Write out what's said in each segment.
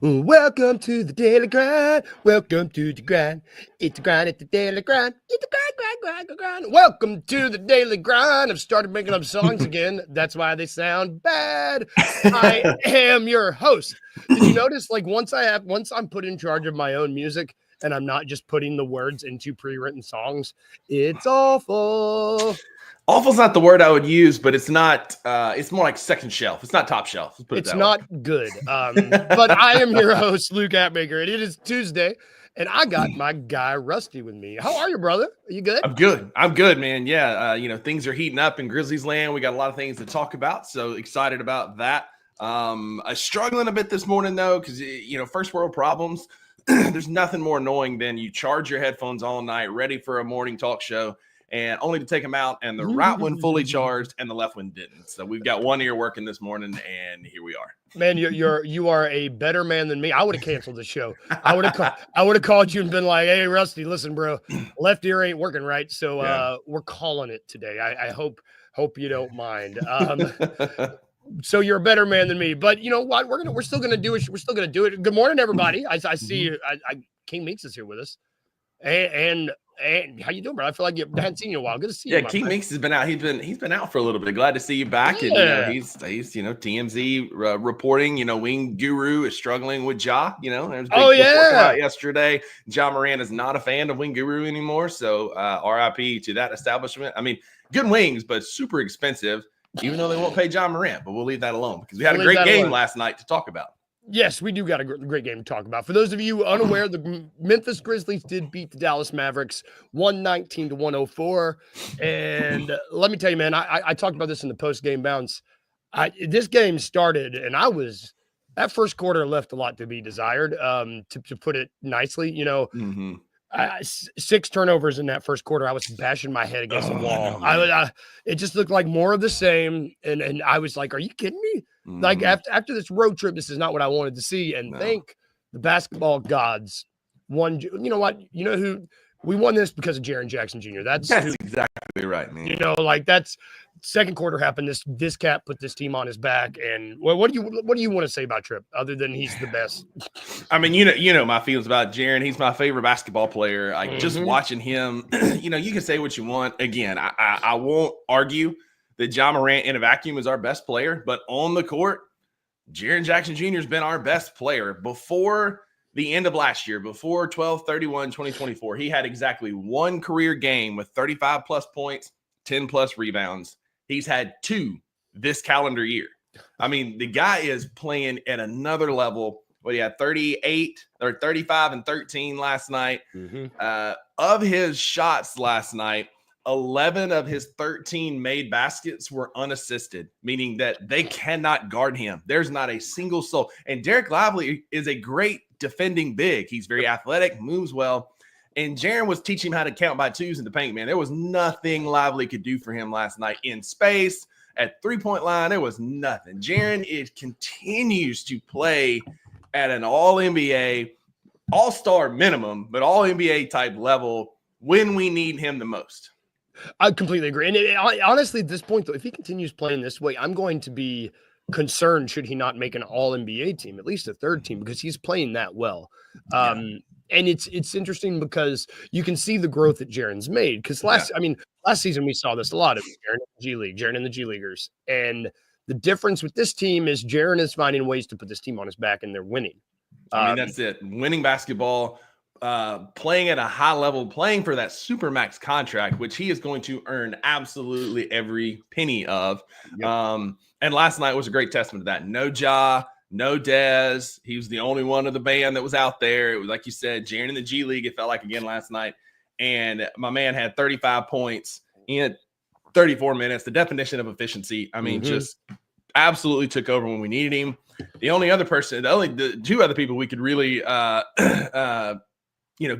Welcome to the daily grind. Welcome to the grind. It's the grind. It's the daily grind. It's the grind. Welcome to the daily grind. I've started making up songs again. That's why they sound bad. I am your host. Did you notice? Like once I'm put in charge of my own music, and I'm not just putting the words into pre-written songs, it's awful. Awful's not the word I would use, but it's not. It's more like second shelf. It's not top shelf. Let's put it It's that not way. good. But I am your host, Luke Atmaker, and it is Tuesday, and I got my guy Rusty with me. How are you, brother? Are you good? I'm good, man. Yeah, things are heating up in Grizzlies land. We got a lot of things to talk about, so excited about that. I'm struggling a bit this morning though, because first world problems. There's nothing more annoying than you charge your headphones all night, ready for a morning talk show, and only to take them out and the right one fully charged and the left one didn't. So we've got one ear working this morning, and here we are. Man, you are a better man than me. I would have canceled the show. I would have called you and been like, "Hey, Rusty, listen, bro, left ear ain't working right, so we're calling it today. I hope you don't mind." So you're a better man than me, but you know what? We're still gonna do it. We're still gonna do it. Good morning, everybody. I see you. King Meeks is here with us, and how you doing, bro? I feel like I hadn't seen you in a while. Good to see you. Yeah, King Meeks has been out. He's been out for a little bit. Glad to see you back. Yeah. And he's TMZ reporting. Wing Guru is struggling with Ja. There's a big report out yesterday. Ja Morant is not a fan of Wing Guru anymore. So RIP to that establishment. I mean, good wings, but super expensive. Even though they won't pay Ja Morant, but we'll leave that alone because we had a great game last night to talk about. Yes, we do got a great game to talk about. For those of you unaware, the Memphis Grizzlies did beat the Dallas Mavericks 119-104. And let me tell you, man, I talked about this in the post-game bounce. This game started, and that first quarter left a lot to be desired, to put it nicely. 6 turnovers in that first quarter. I was bashing my head against the wall. It just looked like more of the same. And I was like, are you kidding me? Mm-hmm. Like after this road trip, this is not what I wanted to see. And thank the basketball gods won. You know what? You know who we won this because of Jaren Jackson Jr. That's exactly right, man. That's second quarter happened. This cat put this team on his back. And what do you want to say about Tripp other than he's the best? I mean, you know my feelings about Jaren. He's my favorite basketball player. Just watching him, you can say what you want. Again, I won't argue that Ja Morant in a vacuum is our best player, but on the court, Jaren Jackson Jr. has been our best player. Before the end of last year, before 12/31/2024, he had exactly one career game with 35 plus points, 10 plus rebounds. He's had 2 this calendar year. I mean, the guy is playing at another level. He had 38 or 35 and 13 last night. Of his shots last night, 11 of his 13 made baskets were unassisted, meaning that they cannot guard him. There's not a single soul. And Derek Lively is a great defending big. He's very athletic, moves well. And Jaren was teaching him how to count by 2s in the paint, man. There was nothing Lively could do for him last night in space. At three-point line, there was nothing. Jaren continues to play at an all-NBA, all-star minimum, but all-NBA type level when we need him the most. I completely agree. And honestly, at this point, though, if he continues playing this way, I'm going to be concerned should he not make an all-NBA team, at least a third team, because he's playing that well. And it's interesting because you can see the growth that Jaren's made. Because last season we saw this a lot of Jaren in the G League, Jaren and the G Leaguers. And the difference with this team is Jaren is finding ways to put this team on his back, and they're winning. That's it. Winning basketball, playing at a high level, playing for that supermax contract, which he is going to earn absolutely every penny of. Yep. And last night was a great testament to that. No Ja, no Dez. He was the only one of the band that was out there. It was like you said, Jaren in the G League, it felt like again last night. And my man had 35 points in 34 minutes, the definition of efficiency. I mean, just absolutely took over when we needed him. The 2 other people we could really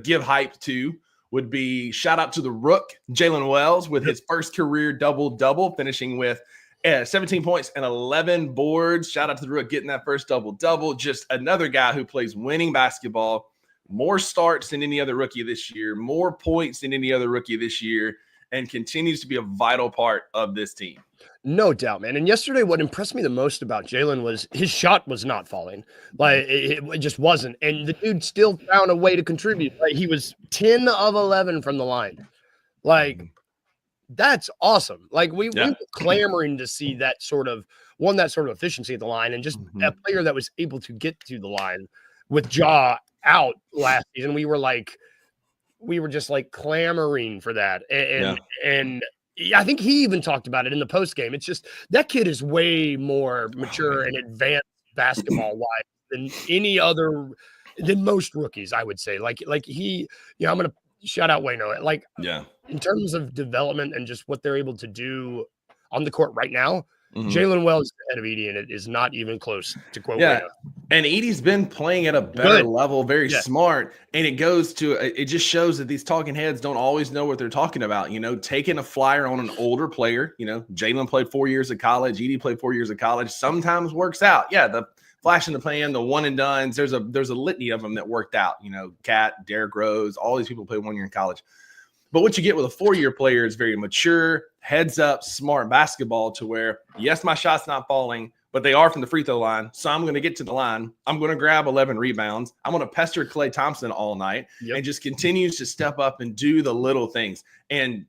give hype to would be shout out to the Rook, Jalen Wells, with his first career double-double, finishing with 17 points and 11 boards. Shout out to the Rook getting that first double-double. Just another guy who plays winning basketball, more starts than any other rookie this year, more points than any other rookie this year, and continues to be a vital part of this team. No doubt, man. And yesterday, what impressed me the most about Jalen was his shot was not falling. Like it just wasn't. And the dude still found a way to contribute. Like he was 10 of 11 from the line. Like that's awesome. Like we were clamoring to see that sort of efficiency at the line and just a player that was able to get to the line with Ja out last season. We were just like clamoring for that. And I think he even talked about it in the post game. It's just that kid is way more mature and advanced basketball wise than most rookies, I would say. Like he, I'm going to shout out Wayno. Like, in terms of development and just what they're able to do on the court right now, Jalen Wells ahead of Edie, and it is not even close to quote. Wayno. And Edie's been playing at a better level, very smart. And it just shows that these talking heads don't always know what they're talking about. Taking a flyer on an older player, Jalen played 4 years of college. Edie played 4 years of college. Sometimes works out. Yeah. The flash in the pan, the one and dones, there's a litany of them that worked out, Cat, Derrick Rose, all these people played 1 year in college. But what you get with a 4-year player is very mature, heads up, smart basketball to where, yes, my shot's not falling, but they are from the free throw line. So I'm going to get to the line. I'm going to grab 11 rebounds. I'm going to pester Klay Thompson all night and just continues to step up and do the little things. And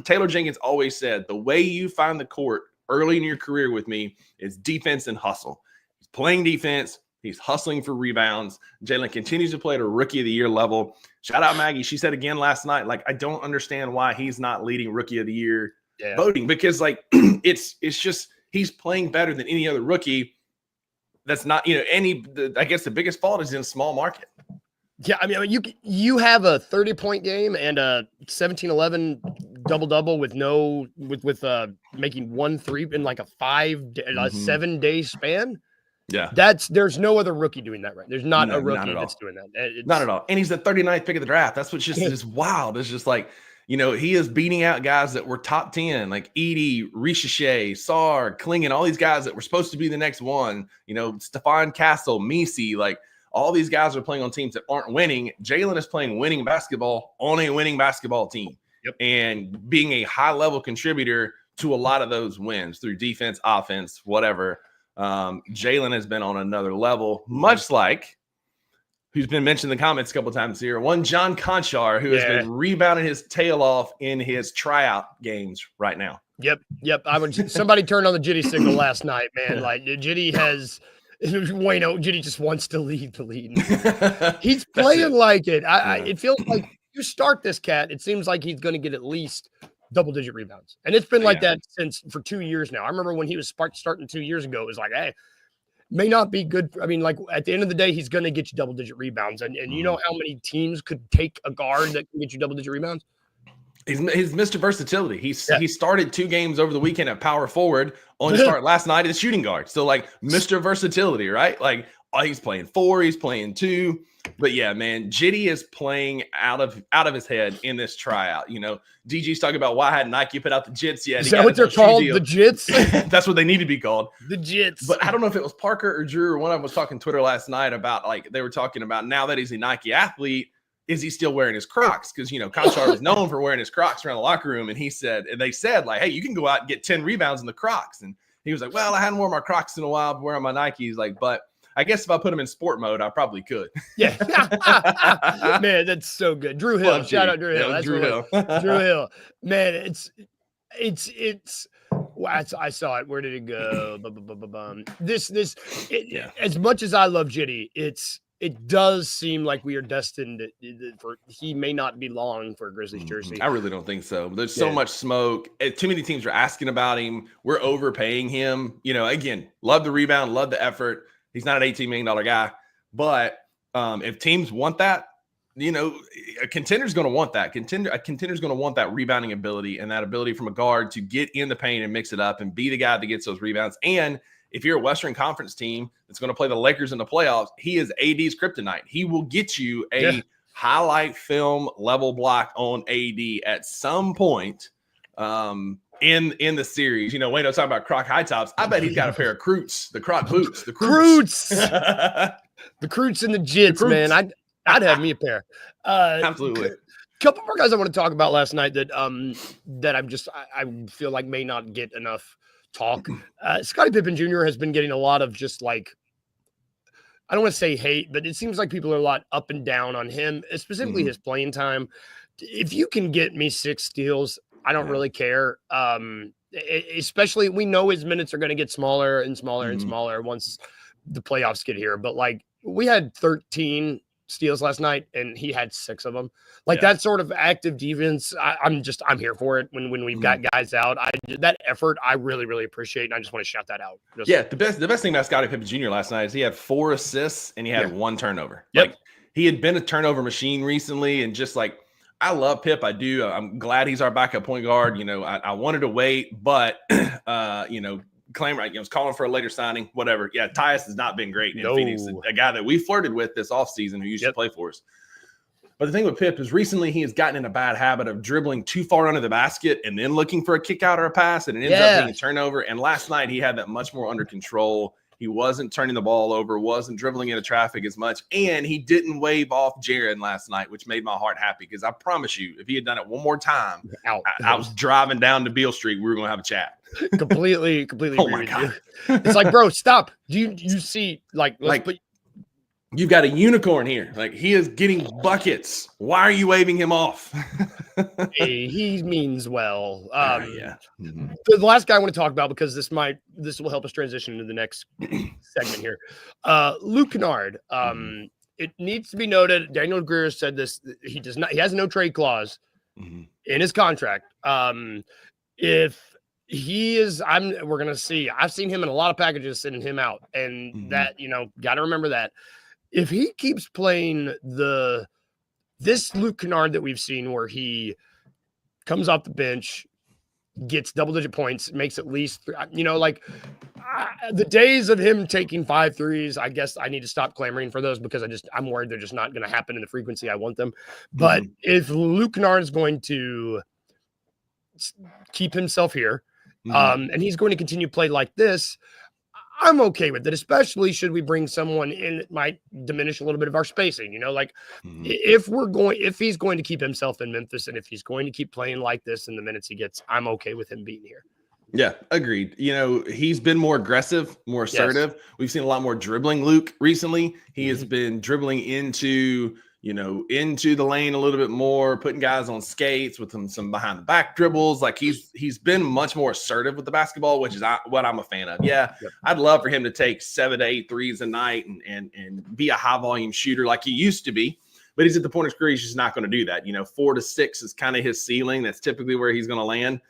Taylor Jenkins always said, the way you find the court early in your career with me is defense and hustle. He's playing defense. He's hustling for rebounds. Jalen continues to play at a rookie of the year level. Shout out Maggie. She said again last night, I don't understand why he's not leading rookie of the year voting, because it's just he's playing better than any other rookie. That's not, I guess the biggest fault is in a small market. Yeah. I mean, you have a 30-point game and a 17-11 double-double with making 1 3 in like a 7-day span. Yeah, there's no other rookie doing that, right? There's not a rookie that's doing that. Not at all. And he's the 39th pick of the draft. That's what's just wild. It's just he is beating out guys that were top 10, like Edie, Richeche, Sarr, Klingon, all these guys that were supposed to be the next one. Stephon Castle, Misi, all these guys are playing on teams that aren't winning. Jalen is playing winning basketball on a winning basketball team and being a high-level contributor to a lot of those wins through defense, offense, whatever. Jalen has been on another level, much like who's been mentioned in the comments a couple of times here. One John Conchar, who has been rebounding his tail off in his tryout games right now. Yep. Somebody turned on the Jitty signal last night, man. Jitty has Wayno. Jitty just wants to lead the lead. He's playing like it. It feels like you start this cat. It seems like he's going to get at least double-digit rebounds. And it's been like that for 2 years now. I remember when he was starting 2 years ago, it was like, hey, may not be good. I mean, at the end of the day, he's going to get you double-digit rebounds. And you know how many teams could take a guard that can get you double-digit rebounds? He's Mr. Versatility. He started 2 games over the weekend at power forward, only start last night as shooting guard. So, Mr. Versatility, right? He's playing 4, he's playing 2. But yeah, man, Jitty is playing out of his head in this tryout. DG's talking about why hadn't Nike put out the jits yet. Is that what they're called? The jits? That's what they need to be called. The jits. But I don't know if it was Parker or Drew or one of them was talking Twitter last night about they were talking about now that he's a Nike athlete, is he still wearing his Crocs? Because Conchar was known for wearing his Crocs around the locker room, and they said hey, you can go out and get 10 rebounds in the Crocs, and he was like, well, I hadn't worn my Crocs in a while, wearing my Nikes, but I guess if I put them in sport mode, I probably could. Yeah. Man, that's so good. Drew Hill. Shout out Drew Hill. That's Drew Hill. Drew Hill. Man, it's I saw it. Where did it go? As much as I love Jitty, it does seem like we are destined for he may not be long for a Grizzlies jersey. I really don't think so. There's so much smoke. Too many teams are asking about him. We're overpaying him. Again, love the rebound, love the effort. He's not an $18 million guy, but if teams want that, a contender's going to want that. A contender's going to want that rebounding ability and that ability from a guard to get in the paint and mix it up and be the guy that gets those rebounds. And if you're a Western Conference team that's going to play the Lakers in the playoffs, he is AD's kryptonite. He will get you a highlight film level block on AD at some point. In the series, Wayno's talking about Croc high tops. I bet he's got a pair of Croots, the Croc boots, the Croots, the Croots and the Jits, man. I'd have me a pair. Absolutely. couple more guys I want to talk about last night that I feel like may not get enough talk. Scottie Pippen Jr. has been getting a lot of just like, I don't want to say hate, but it seems like people are a lot up and down on him, specifically his playing time. If you can get me 6 steals, I don't really care. Especially, we know his minutes are going to get smaller and smaller and smaller once the playoffs get here. But like, we had 13 steals last night, and he had 6 of them. Like that sort of active defense, I'm here for it. When we've got guys out, that effort I really, really appreciate, and I just want to shout that out. The best thing about Scottie Pippen Jr. last night is he had 4 assists and he had 1 turnover. Yep. Like, he had been a turnover machine recently, and just like, I love Pip. I do. I'm glad he's our backup point guard. I wanted to wait, but claim right. Was calling for a later signing, whatever. Yeah, Tyus has not been great in Phoenix. A guy that we flirted with this offseason who used to play for us. But the thing with Pip is recently he has gotten in a bad habit of dribbling too far under the basket and then looking for a kick out or a pass, and it ends up being a turnover. And last night he had that much more under control. He wasn't turning the ball over, wasn't dribbling into traffic as much, and he didn't wave off Jaren last night, which made my heart happy because I promise you, if he had done it one more time, I was driving down to Beale Street. We were going to have a chat. Completely. Oh my God. It's like, bro, stop. Do you see you've got a unicorn here. Like, he is getting buckets. Why are you waving him off? Hey, he means well. The last guy I want to talk about, because this will help us transition into the next segment here. Luke Kennard. It needs to be noted, Daniel Greer said this, he has no trade clause in his contract. If he is, we're gonna see. I've seen him in a lot of packages sending him out, and that, gotta remember that. If he keeps playing this Luke Kennard that we've seen, where he comes off the bench, gets double-digit points, makes at least, the days of him taking 5 threes, I guess I need to stop clamoring for those, because I'm worried they're just not going to happen in the frequency I want them. But if Luke Kennard is going to keep himself here, and he's going to continue to play like this, I'm okay with it, especially should we bring someone in that might diminish a little bit of our spacing. If he's going to keep himself in Memphis, and if he's going to keep playing like this in the minutes he gets, I'm okay with him being here. Yeah, agreed. He's been more aggressive, more assertive. Yes. We've seen a lot more dribbling Luke recently. He has been dribbling into the lane a little bit more, putting guys on skates with some behind the back dribbles. Like, he's been much more assertive with the basketball, which is what I'm a fan of. Yeah, I'd love for him to take 7 to 8 threes a night and be a high volume shooter like he used to be. But he's at the point of his career, he's just not going to do that. 4 to 6 is kind of his ceiling. That's typically where he's going to land.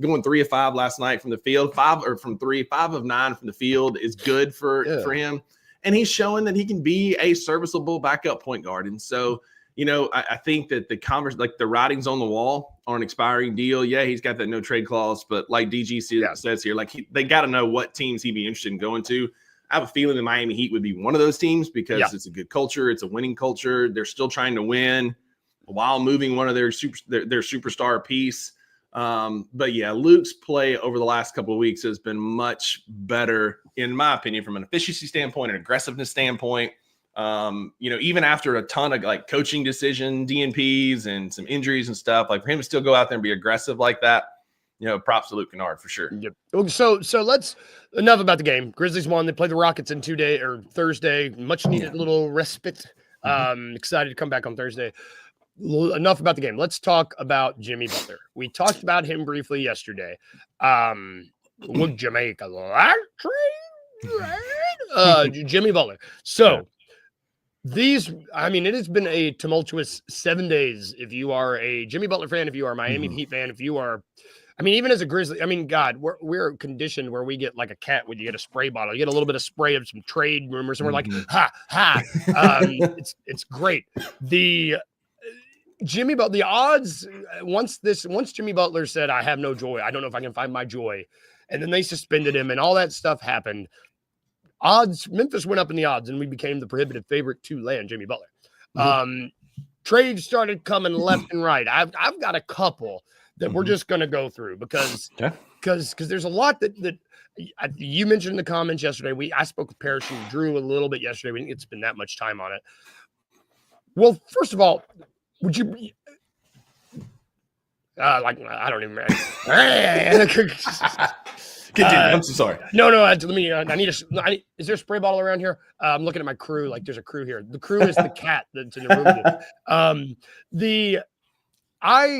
Going 3 of 5 last night from the field, 5 of 9 from the field is good for him. And he's showing that he can be a serviceable backup point guard. And so, I think that the writing's on the wall on an expiring deal. Yeah, he's got that no trade clause, but like DG says here, they got to know what teams he'd be interested in going to. I have a feeling the Miami Heat would be one of those teams, because it's a good culture. It's a winning culture. They're still trying to win while moving one of their superstar piece. But yeah, Luke's play over the last couple of weeks has been much better, in my opinion, from an efficiency standpoint, an aggressiveness standpoint. Even after a ton of coaching decision, DNPs, and some injuries and stuff, for him to still go out there and be aggressive like that, props to Luke Kennard for sure. Yep. So let's enough about the game. Grizzlies won. They played the Rockets in Thursday. Much needed little respite. Excited to come back on Thursday. Enough about the game. Let's talk about Jimmy Butler. We talked about him briefly yesterday. Would Jamaica like trade? Jimmy Butler. So it has been a tumultuous 7 days. If you are a Jimmy Butler fan, if you are a Miami Heat fan, if you are, even as a Grizzly, God, we're conditioned where we get like a cat when you get a spray bottle. You get a little bit of spray of some trade rumors, and we're like, ha, ha. It's great. Jimmy Butler, the odds, once Jimmy Butler said, I have no joy, I don't know if I can find my joy, and then they suspended him and all that stuff happened, Memphis went up in the odds, and we became the prohibitive favorite to land Jimmy Butler. Trades started coming left and right. I've got a couple that we're just going to go through because there's a lot that you mentioned in the comments yesterday. I spoke with Parrish and Drew a little bit yesterday. We didn't get to spend that much time on it. Well, first of all, Like I don't even remember. Continue. I'm so sorry. No. Let me. Is there a spray bottle around here? I'm looking at my crew. Like there's a crew here. The crew is the cat that's in the room.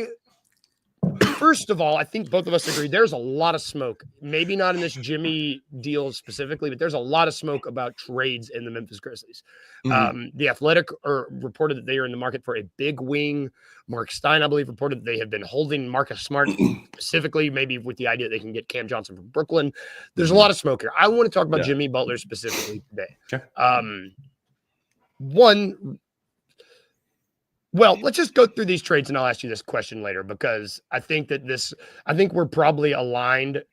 First of all, I think both of us agree there's a lot of smoke. Maybe not in this Jimmy deal specifically, but there's a lot of smoke about trades in the Memphis Grizzlies. The Athletic reported that they are in the market for a big wing. Mark Stein, I believe, reported that they have been holding Marcus Smart specifically, maybe with the idea that they can get Cam Johnson from Brooklyn. There's a lot of smoke here. I want to talk about Jimmy Butler specifically today. Sure. Well, let's just go through these trades and I'll ask you this question later because I think we're probably aligned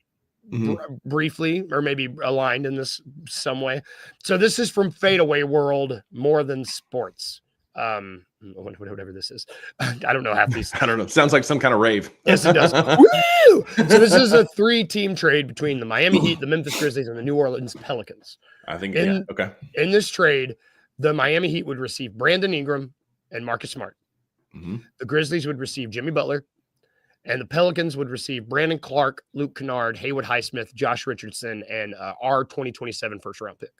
briefly or maybe aligned in this some way. So this is from Fadeaway World, More Than Sports. Whatever this is. I don't know half these. I don't know. Sounds like some kind of rave. Yes, it does. Woo! So this is a 3-team trade between the Miami Heat, the Memphis Grizzlies, and the New Orleans Pelicans. I think, okay. In this trade, the Miami Heat would receive Brandon Ingram and Marcus Smart. The Grizzlies would receive Jimmy Butler, and the Pelicans would receive Brandon Clark, Luke Kennard, Haywood Highsmith, Josh Richardson, and our 2027 first-round pick.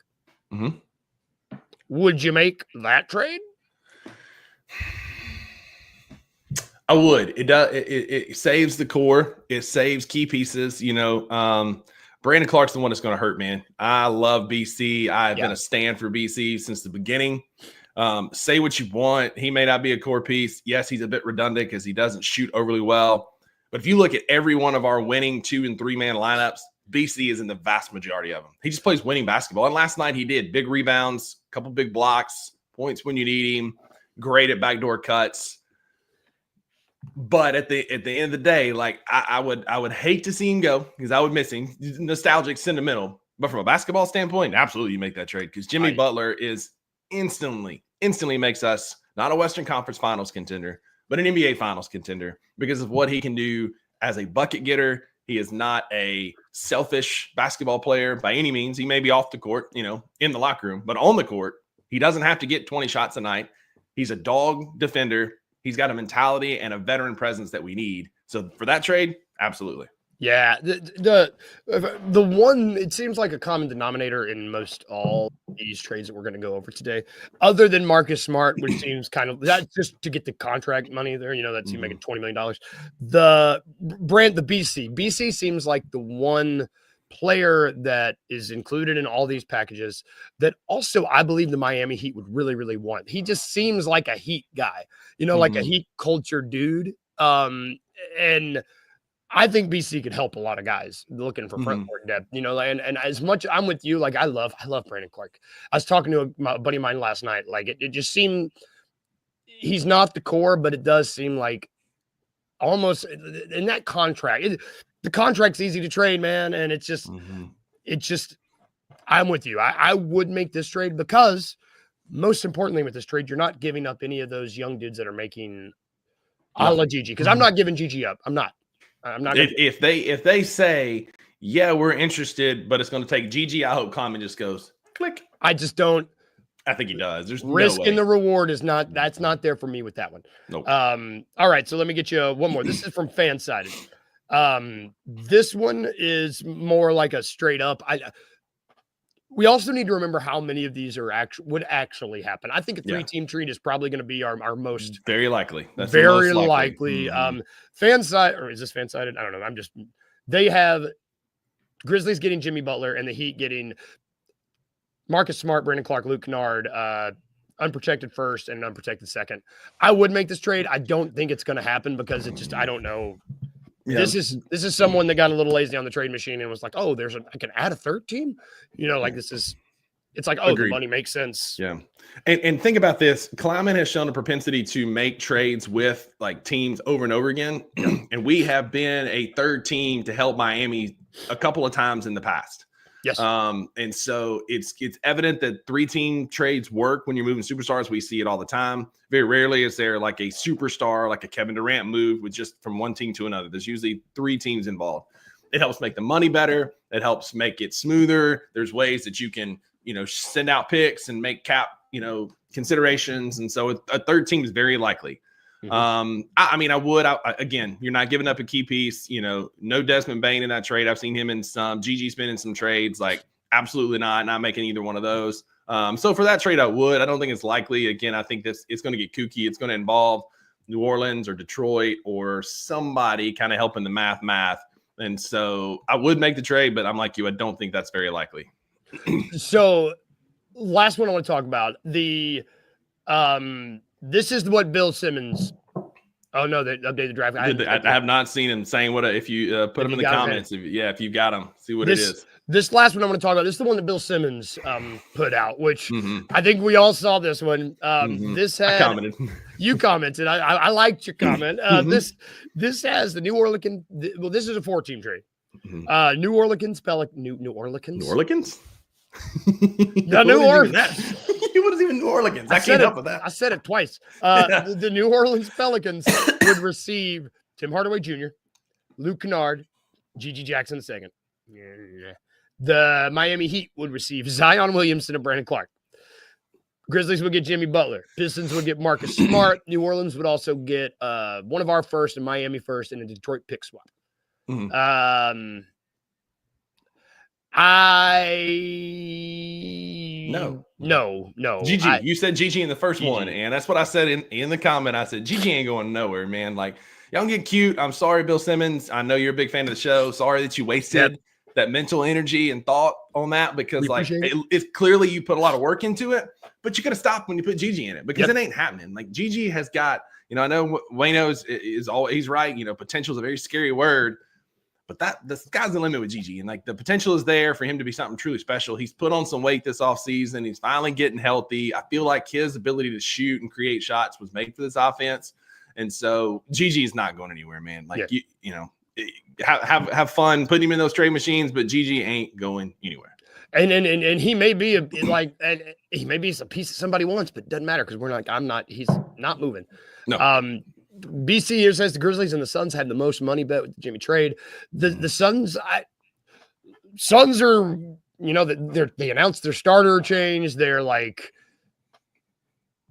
Would you make that trade? I would. It does. It saves the core. It saves key pieces. Brandon Clark's the one that's going to hurt, man. I love BC. I've been a stand for BC since the beginning. Say what you want. He may not be a core piece. Yes, he's a bit redundant because he doesn't shoot overly well. But if you look at every one of our winning 2- and 3-man lineups, BC is in the vast majority of them. He just plays winning basketball. And last night he did big rebounds, a couple big blocks, points when you need him, great at backdoor cuts. But at the end of the day, like I would hate to see him go because I would miss him. Nostalgic, sentimental. But from a basketball standpoint, absolutely you make that trade because Jimmy Butler is instantly makes us not a Western Conference Finals contender, but an NBA Finals contender because of what he can do as a bucket getter. He is not a selfish basketball player by any means. He may be off the court, in the locker room, but on the court, he doesn't have to get 20 shots a night. He's a dog defender. He's got a mentality and a veteran presence that we need. So for that trade, absolutely. Yeah, the one, it seems like a common denominator in most all these trades that we're going to go over today, other than Marcus Smart, which seems kind of that's just to get the contract money there. That's you making $20 million. The BC seems like the one player that is included in all these packages that also I believe the Miami Heat would really, really want. He just seems like a Heat guy, like a Heat culture dude. And I think BC could help a lot of guys looking for front court depth, and as much I'm with you, like I love Brandon Clark. I was talking to a buddy of mine last night. Like it just seemed he's not the core, but it does seem like almost in that contract, the contract's easy to trade, man. And it's just, I'm with you. I would make this trade because most importantly with this trade, you're not giving up any of those young dudes that are making a la Gigi. Cause I'm not giving Gigi up. I'm not. If they say, yeah, we're interested, but it's going to take Gigi, I hope Common just goes click. I just don't. I think he does. There's risk no way. in the reward is not. That's not there for me with that one. Nope. All right, so let me get you one more. This is from Fansided. This one is more like a straight up. We also need to remember how many of these would actually happen. I think a 3-team trade is probably going to be our most very likely. That's very likely. Fanside, or is this Fansided? I don't know. They have Grizzlies getting Jimmy Butler and the Heat getting Marcus Smart, Brandon Clark, Luke Kennard, unprotected first and an unprotected second. I would make this trade. I don't think it's going to happen because I don't know. Yeah. This is someone that got a little lazy on the trade machine and was like, oh, I can add a third team. It's like, oh, the money makes sense. Yeah. And think about this. Kleiman has shown a propensity to make trades with like teams over and over again. And we have been a third team to help Miami a couple of times in the past. Yes. And so it's evident that 3-team trades work when you're moving superstars. We see it all the time. Very rarely is there like a superstar, like a Kevin Durant move with just from one team to another. There's usually 3 teams involved. It helps make the money better. It helps make it smoother. There's ways that you can, send out picks and make cap, considerations. And so a third team is very likely. I mean, I would. Again, you're not giving up a key piece. No Desmond Bane in that trade. I've seen him in some. Gigi's been in some trades. Like, absolutely not making either one of those. So for that trade, I would. I don't think it's likely. Again, I think it's going to get kooky. It's going to involve New Orleans or Detroit or somebody kind of helping the math. And so I would make the trade, but I'm like you. I don't think that's very likely. So last one I want to talk about. This is what Bill Simmons. Oh no, they updated the draft. I have not seen him saying what. If you put them in the comments, if you've got them, see what it is. This last one I'm going to talk about. This is the one that Bill Simmons put out, which I think we all saw this one. This had you commented. I liked your comment. This has the New Orleans. Well, this is a 4-team trade. New Orleans Pelicans. New Orleans. New Orleans. No, New Orleans. What is even New Orleans? I can't help with that. I said it twice. The New Orleans Pelicans would receive Tim Hardaway Jr., Luke Kennard, Gigi Jackson II. The Miami Heat would receive Zion Williamson and Brandon Clark. Grizzlies would get Jimmy Butler. Pistons would get Marcus Smart. New Orleans would also get one of our first and Miami first and a Detroit pick swap. No. Gigi, you said Gigi in the first one, and that's what I said in the comment. I said Gigi ain't going nowhere, man. Like, y'all get cute. I'm sorry, Bill Simmons. I know you're a big fan of the show. Sorry that you wasted that mental energy and thought on that because it's clearly you put a lot of work into it, but you got to stop when you put Gigi in it because it ain't happening. Like, Gigi has got, I know Wayno is all he's right. Potential is a very scary word. But the sky's the limit with Gigi. And, like, the potential is there for him to be something truly special. He's put on some weight this offseason. He's finally getting healthy. I feel like his ability to shoot and create shots was made for this offense. And so Gigi is not going anywhere, man. Like, have fun putting him in those trade machines, but Gigi ain't going anywhere. And he may be he may be a piece that somebody wants, but it doesn't matter because he's not moving. No. BC here says the Grizzlies and the Suns had the most money bet with the Jimmy trade. The Suns are, they announced their starter change. They're like,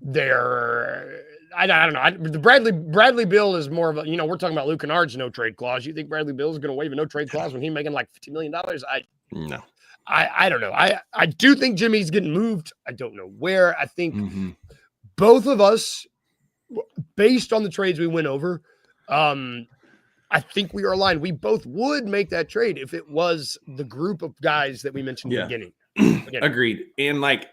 I don't know. The Bradley Beal is more of a, we're talking about Luke Kennard's no trade clause. You think Bradley Beal is going to waive a no trade clause when he's making like $50 million? No. I don't know. I do think Jimmy's getting moved. I don't know where. I think both of us, based on the trades we went over, I think we are aligned. We both would make that trade if it was the group of guys that we mentioned in the beginning. Agreed. And, like,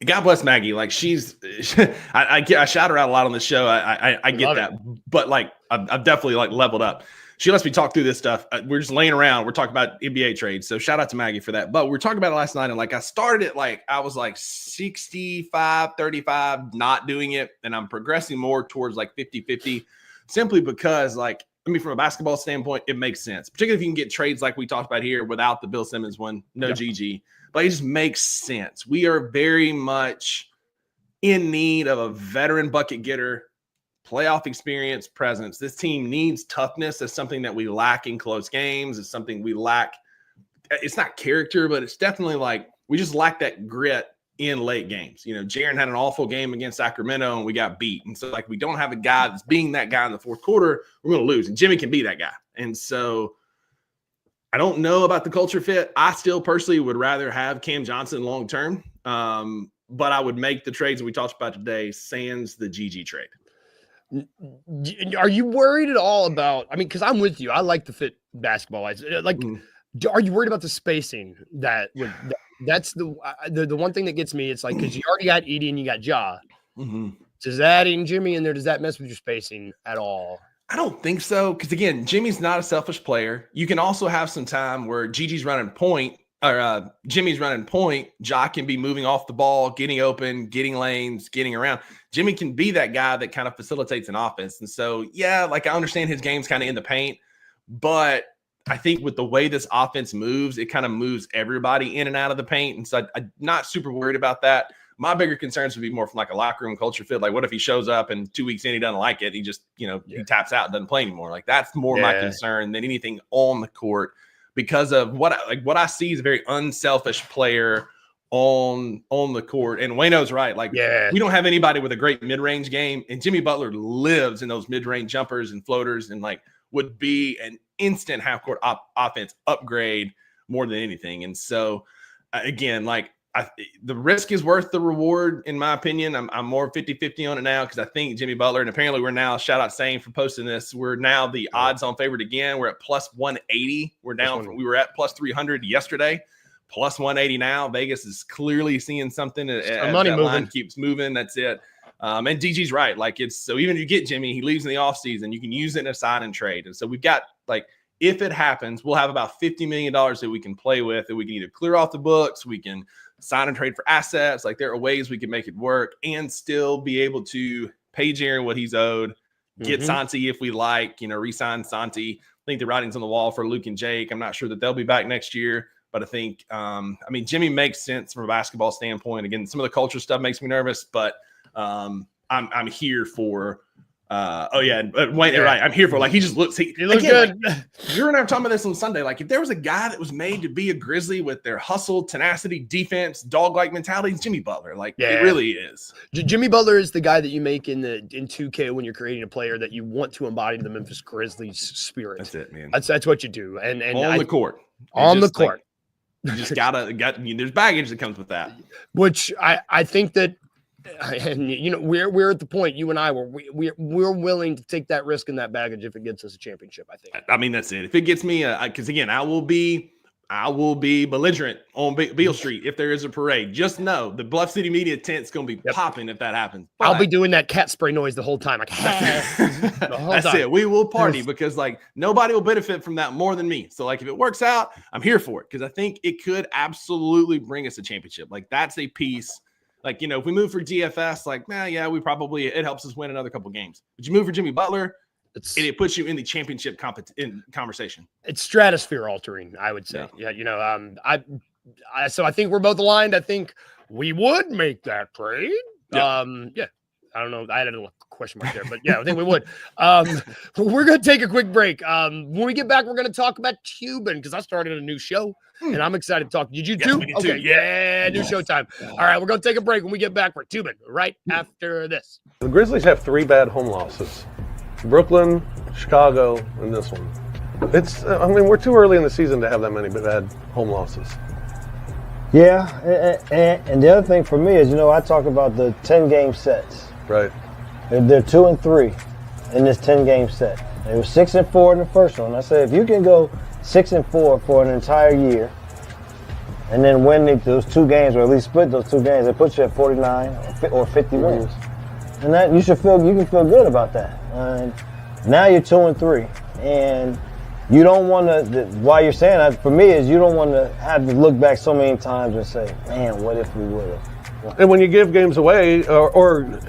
God bless Maggie. Like, I shout her out a lot on the show. I get that. But, like, I've definitely, like, leveled up. She lets me talk through this stuff. We're just laying around. We're talking about NBA trades. So shout out to Maggie for that. But we were talking about it last night. And, like, I started it like I was like 65-35 not doing it. And I'm progressing more towards like 50-50 simply because, like, from a basketball standpoint, it makes sense. Particularly if you can get trades like we talked about here without the Bill Simmons one, GG. But it just makes sense. We are very much in need of a veteran bucket getter, playoff experience, presence. This team needs toughness. That's something that we lack in close games. It's something we lack. It's not character, but it's definitely like we just lack that grit in late games. Jaren had an awful game against Sacramento and we got beat. And so, like, we don't have a guy that's being that guy in the fourth quarter. We're going to lose. And Jimmy can be that guy. And so I don't know about the culture fit. I still personally would rather have Cam Johnson long-term. But I would make the trades that we talked about today, sans the GG trade. Are you worried at all about, because I'm with you. I like the fit basketball. Like, are you worried about the spacing that's the one thing that gets me? It's like, because you already got Edie and you got Ja. Does adding Jimmy in there, does that mess with your spacing at all? I don't think so. Because, again, Jimmy's not a selfish player. You can also have some time where Gigi's running point or Jimmy's running point. Ja can be moving off the ball, getting open, getting lanes, getting around. Jimmy can be that guy that kind of facilitates an offense. And so, I understand his game's kind of in the paint, but I think with the way this offense moves, it kind of moves everybody in and out of the paint. And so I'm not super worried about that. My bigger concerns would be more from like a locker room culture fit. Like, what if he shows up and 2 weeks in, he doesn't like it? He just, he taps out and doesn't play anymore. Like, that's more my concern than anything on the court because of what I see is a very unselfish player on the court. And Wayno's right. Like, we don't have anybody with a great mid-range game, and Jimmy Butler lives in those mid-range jumpers and floaters, and like would be an instant half-court offense upgrade more than anything. And so, again, like the risk is worth the reward, in my opinion. I'm more 50-50 on it now because I think Jimmy Butler, and apparently we're now, shout out Sane for posting this, we're now the odds-on favorite again. We're at plus 180. We're down we were at plus 300 yesterday, plus 180 now. Vegas is clearly seeing something as money that moving. line keeps moving. That's it. And DG's right. Like, it's so even if you get Jimmy, he leaves in the offseason, you can use it in a sign and trade. And so we've got, like, if it happens, we'll have about $50 million that we can play with, that we can either clear off the books, we can sign and trade for assets. Like, there are ways we can make it work and still be able to pay Jaren what he's owed, get Santi if we like, re-sign Santi. I think the writing's on the wall for Luke and Jake. I'm not sure that they'll be back next year, but I think, Jimmy makes sense from a basketball standpoint. Again, some of the culture stuff makes me nervous, but I'm here for Wayne, right. I'm here for, like, he just looks, he looks good. Like, you and I were talking about this on Sunday. Like, if there was a guy that was made to be a Grizzly with their hustle, tenacity, defense, dog-like mentality, it's Jimmy Butler. Like, it really is. Jimmy Butler is the guy that you make in 2K when you're creating a player that you want to embody the Memphis Grizzlies spirit. That's it, man. That's what you do. And on the court. On the court. Like, you just there's baggage that comes with that. Which I think that, and we're at the point, you and I we're willing to take that risk and that baggage if it gets us a championship. I think. I mean, that's it. If it gets me, because again, I will be belligerent on Beale Street if there is a parade. Just know the Bluff City media tent's going to be popping if that happens. But I'll be doing that cat spray noise the whole time. Like, that's it. We will party because, like, nobody will benefit from that more than me. So, like, if it works out, I'm here for it because I think it could absolutely bring us a championship. Like, that's a piece. Like, if we move for DFS, like, it helps us win another couple games. But you move for Jimmy Butler, it puts you in the championship conversation. It's stratosphere altering, I would say. Yeah, so I think we're both aligned. I think we would make that parade. I don't know. I had a little question mark there, but yeah, I think we would. We're going to take a quick break. When we get back, we're going to talk about Cuban because I started a new show and I'm excited to talk. Did you too? Okay. Yeah, new show time. All right, we're going to take a break. When we get back, we're Cuban right after this. The Grizzlies have 3 bad home losses: Brooklyn, Chicago, and this one. We're too early in the season to have that many bad home losses. Yeah, and the other thing for me is, I talk about the 10-game sets. Right. They're 2-3 in this 10-game set. They were 6-4 in the first one. I said, if you can go 6-4 for an entire year, and then win those 2 games, or at least split those 2 games, it puts you at 49 or 50 wins. And that you can feel good about that. Now you're 2-3, and you don't want to. Why you're saying that for me is you don't want to have to look back so many times and say, "Man, what if we would have?" And when you give games away, or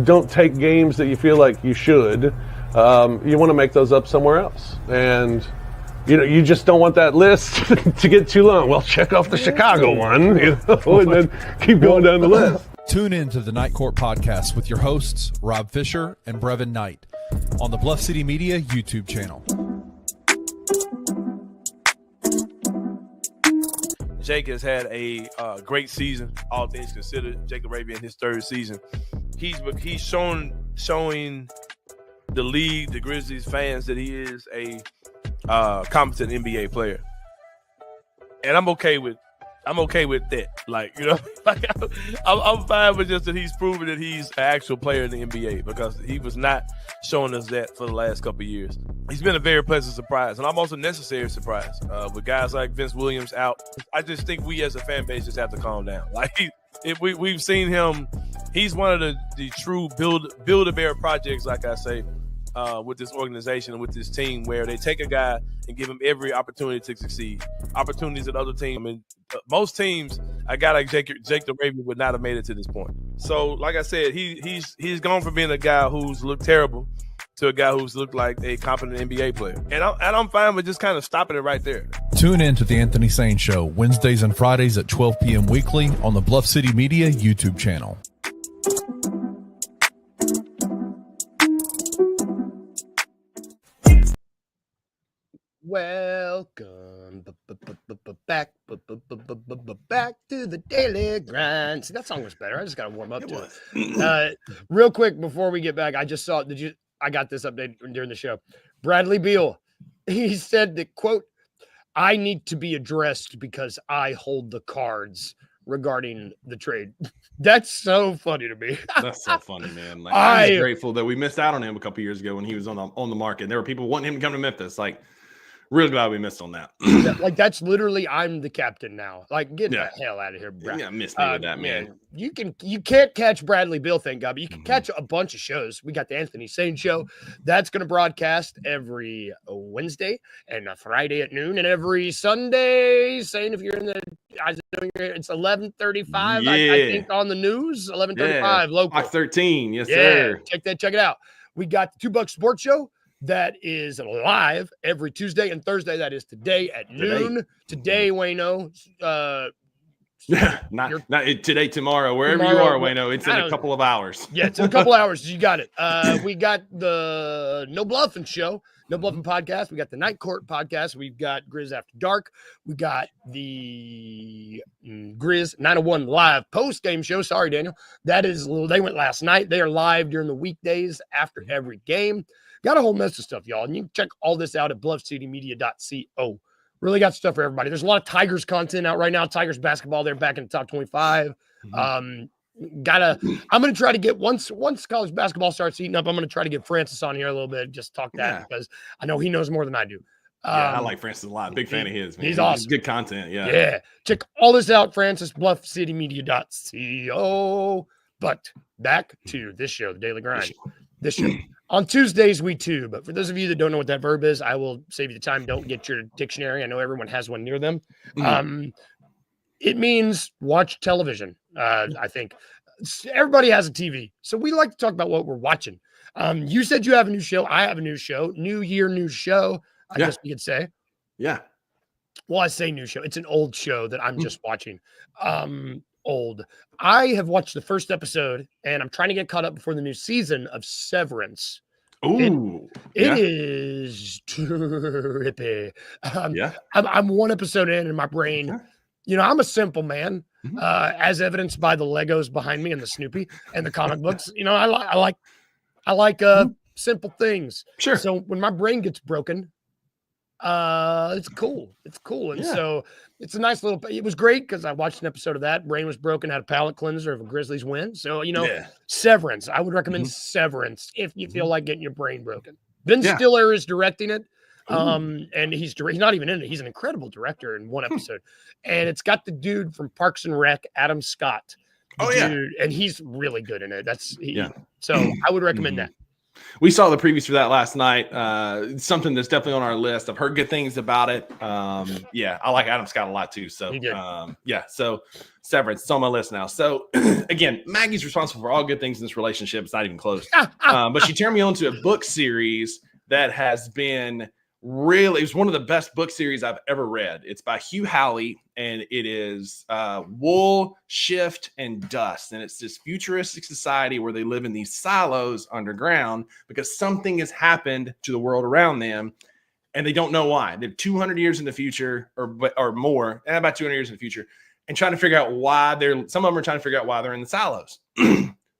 don't take games that you feel like you should, you want to make those up somewhere else. And you just don't want that list to get too long. Well, check off the Chicago one, and then keep going down the list. Tune in to the Night Court Podcast with your hosts, Rob Fisher and Brevin Knight, on the Bluff City Media YouTube channel. Jake has had a great season, all things considered. Jake Arabia in his 3rd season. He's showing the league, the Grizzlies fans, that he is a competent NBA player, and I'm okay with that. Like, I'm fine with just that he's proven that he's an actual player in the NBA, because he was not showing us that for the last couple of years. He's been a very pleasant surprise, and almost a necessary surprise. With guys like Vince Williams out, I just think we as a fan base just have to calm down. Like, we've seen him. He's one of the true build-a-bear projects, like I say, with this organization and with this team, where they take a guy and give him every opportunity to succeed. Opportunities at other teams. I mean, most teams, a guy like Jake the Raven would not have made it to this point. So, like I said, he's gone from being a guy who's looked terrible to a guy who's looked like a competent NBA player. And I'm fine with just kind of stopping it right there. Tune in to The Anthony Sane Show, Wednesdays and Fridays at 12 p.m. weekly on the Bluff City Media YouTube channel. Welcome back to the daily grind. See, that song was better. I just got to warm up to it. Real quick before we get back, I just saw. I got this update during the show. Bradley Beal, he said that, quote, "I need to be addressed because I hold the cards regarding the trade." That's so funny to me. That's so funny, man. Like, I'm just grateful that we missed out on him a couple years ago when he was on the market. There were people wanting him to come to Memphis. Like, really glad we missed on that. Like, that's literally, I'm the captain now. Like, get the hell out of here, Brad. Yeah, miss me with that, man. You can't catch Bradley Beal, thank God, but you can catch a bunch of shows. We got the Anthony Sane show. That's going to broadcast every Wednesday and a Friday at noon, and every Sunday, Sane, if you're in the, it's 11:35, I think, on the news, 11:35 local. Fox 13, yes, sir. Check it out. We got the $2 Sports Show. That is live every Tuesday and Thursday. That is today at noon. Today, Wayno. Not today, tomorrow, wherever you are, Wayno. It's in a couple of hours. Yeah, it's in a couple hours. You got it. We got the No Bluffing show, No Bluffing podcast. We got the Night Court podcast. We've got Grizz After Dark. We got the Grizz 901 live post game show. Sorry, Daniel. They went last night. They are live during the weekdays after every game. Got a whole mess of stuff, y'all. And you can check all this out at bluffcitymedia.co. Really got stuff for everybody. There's a lot of Tigers content out right now. Tigers basketball, they're back in the top 25. I'm going to try to get, once college basketball starts heating up, I'm going to try to get Francis on here a little bit, just talk that because I know he knows more than I do. I like Francis a lot. Big fan of his, man. He's awesome. Good content, Yeah. Check all this out, Francis, bluffcitymedia.co. But back to this show, The Daily Grind. This show. On Tuesdays, we tube. But for those of you that don't know what that verb is, I will save you the time. Don't get your dictionary. I know everyone has one near them. It means watch television. I think everybody has a TV. So we like to talk about what we're watching. You said you have a new show. I have a new show. New year, new show, I guess we could say. Yeah. Well, I say new show. It's an old show that I'm just watching. Old. I have watched the first episode, and I'm trying to get caught up before the new season of Severance. Ooh, it is trippy. I'm one episode in, and my brain, I'm a simple man, as evidenced by the Legos behind me and the Snoopy and the comic books. I like simple things. Sure. So when my brain gets broken, it's cool. And so it's a nice little, it was great because I watched an episode of that. Brain was broken, had a palate cleanser of a Grizzlies win. So, Severance. I would recommend Severance if you feel like getting your brain broken. Ben Stiller is directing it. And he's not even in it. He's an incredible director in one episode. And it's got the dude from Parks and Rec, Adam Scott. Dude, and he's really good in it. So I would recommend that. We saw the previews for that last night. Something that's definitely on our list. I've heard good things about it. I like Adam Scott a lot too. So so Severance, it's on my list now. So again, Maggie's responsible for all good things in this relationship. It's not even close. But she turned me on to a book series that has been it's one of the best book series I've ever read. It's by Hugh Howley, and it is Wool, Shift, and Dust. And it's this futuristic society where they live in these silos underground because something has happened to the world around them, and they don't know why. They're 200 years in the future or more, and about 200 years in the future, and trying to figure out why some of them are trying to figure out why they're in the silos.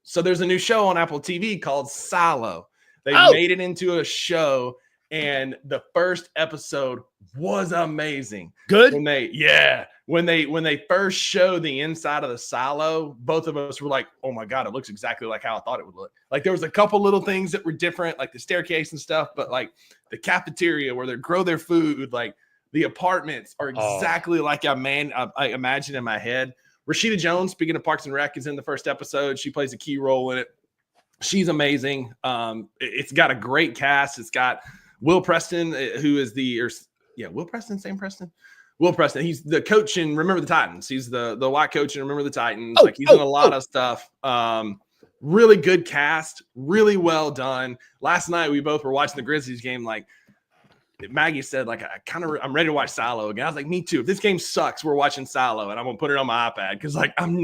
So there's a new show on Apple TV called Silo. They made it into a show. And the first episode was amazing. Good. When they first showed the inside of the silo, both of us were like, "Oh my God, it looks exactly like how I thought it would look." Like there was a couple little things that were different, like the staircase and stuff, but like the cafeteria where they grow their food, like the apartments are exactly like I imagine in my head. Rashida Jones, speaking of Parks and Rec, is in the first episode. She plays a key role in it. She's amazing. It's got a great cast. It's got Will Preston, who is Will Preston. He's the coach in Remember the Titans. He's the white coach in Remember the Titans. He's in a lot of stuff. Really good cast, really well done. Last night we both were watching the Grizzlies game. Like Maggie said, like I'm ready to watch Silo again. I was like, me too. If this game sucks, we're watching Silo, and I'm gonna put it on my iPad because like I'm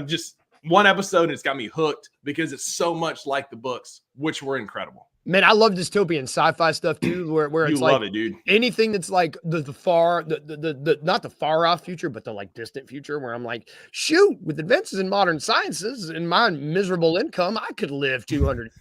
just one episode and it's got me hooked because it's so much like the books, which were incredible. Man, I love dystopian sci-fi stuff too, where You it's love like it, dude. anything that's like the not the far off future, but the like distant future, where I'm like, shoot, with advances in modern sciences and my miserable income, I could live 200,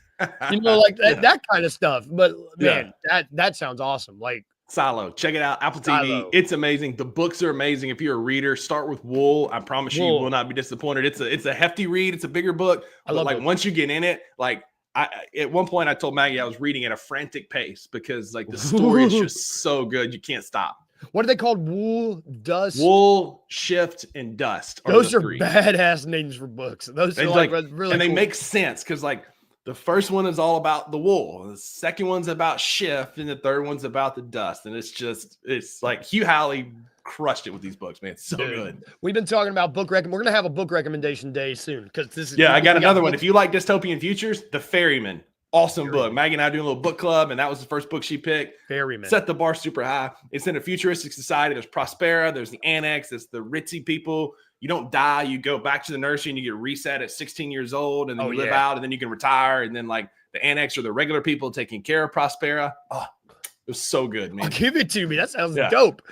like that kind of stuff. But man, that sounds awesome. Like Silo, check it out. Apple TV. Silo. It's amazing. The books are amazing. If you're a reader, start with Wool. I promise you Wool. will not be disappointed. It's a hefty read. It's a bigger book. I love it. Once you get in it, like at one point I told Maggie I was reading at a frantic pace because like the story is just so good. You can't stop. What are they called? Wool, Dust? Wool, Shift, and Dust. Those are three. badass names for books. Those are like really and they cool. make sense because like the first one is all about the wool, the second one's about Shift, and the third one's about the dust. And it's like Hugh Howley crushed it with these books, man. It's so good. We've been talking about book we're gonna have a book recommendation day soon because this is I got another one. If you like dystopian futures, The Ferryman. Awesome book. Maggie and I doing a little book club, and that was the first book she picked. Ferryman. Set the bar super high. It's in a futuristic society. There's Prospera. There's the Annex. There's the ritzy people. You don't die. You go back to the nursery and you get reset at 16 years old, and then you live out, and then you can retire. And then like the Annex are the regular people taking care of Prospera. Oh, it was so good, man. Give it to me. That sounds dope.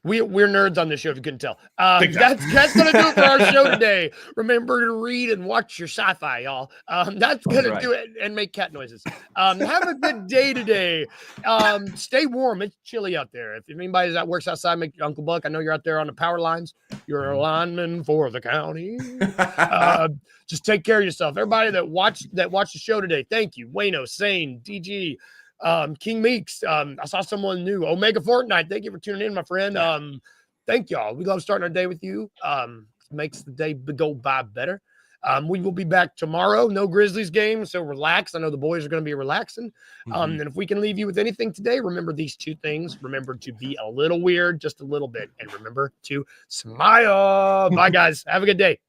We're nerds on this show, if you couldn't tell. That's gonna do it for our show today. Remember to read and watch your sci-fi, y'all. That's gonna do it, and make cat noises. Have a good day today. Stay warm. It's chilly out there. If anybody that works outside, make Uncle Buck. I know you're out there on the power lines. You're a lineman for the county. Just take care of yourself. Everybody that watched the show today, thank you. Wayno, Sane, DG. King Meeks, I saw someone new. Omega Fortnite, thank you for tuning in, my friend. Thank y'all. We love starting our day with you. Makes the day go by better. We will be back tomorrow. No Grizzlies game, so relax. I know the boys are going to be relaxing. And if we can leave you with anything today, remember these two things. Remember to be a little weird, just a little bit, and remember to smile. Bye, guys. Have a good day.